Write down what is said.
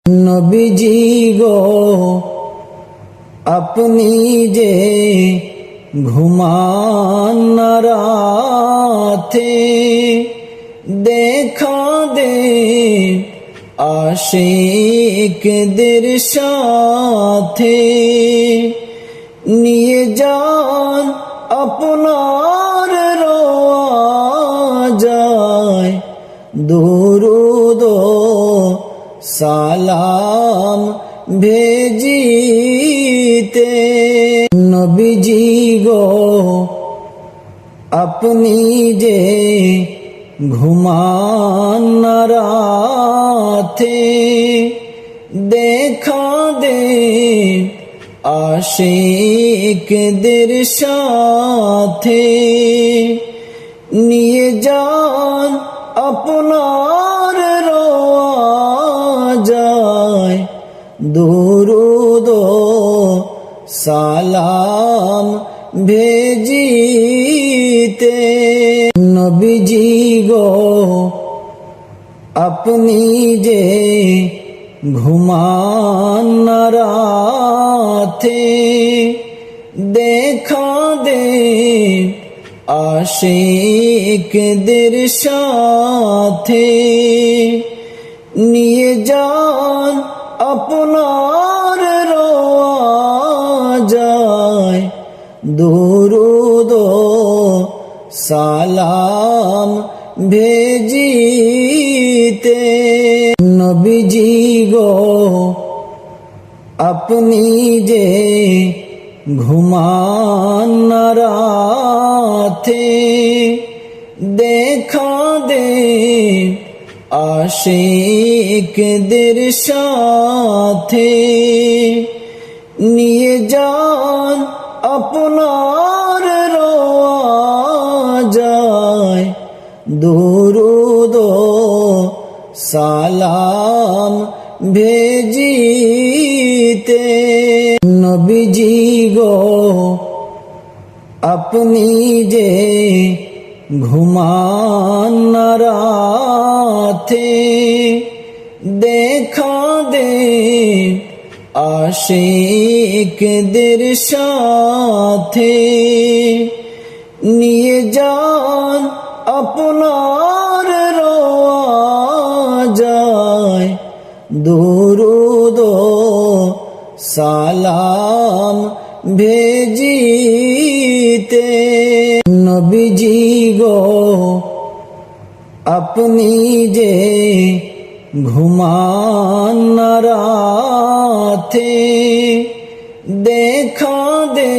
নবীজি গো আপনি যে ঘুমান না রাতে, দেখা দে আশিকদের সাথে, নিয়ে যান আপনার রওয়াজায় দুরুদ সালাম ভেজিতে। নবীজি গো আপনি যে ঘুমান না রাতে, দেখা দে আশিকদের সাথে, নিয়ে যান আপনার রওয়াজায় দুরুদ সালাম ভেজিতে। নবীজি গো আপনি যে ঘুমান না রাতে, দেখা দে আশিকদের সাথে, নিয়ে যান আপনার রওয়াজায় দুরুদ সালাম ভেজিতে। নবীজি গো আপনি যে ঘুমান না রাতে, দেখা দে আশিকদের সাথে, নিয়ে যান আপনার রওয়াজায় দুরুদ সালাম ভেজিতে। নবীজি গো আপনি যে ঘুমান না রাতে, দেখা দে আশিকদের সাথে, নিয়ে যান আপনার রওয়াজায় দুরুদ সালাম ভেজিতে। নবীজি গো আপনি যে ঘুমান না রাতে, দেখা দে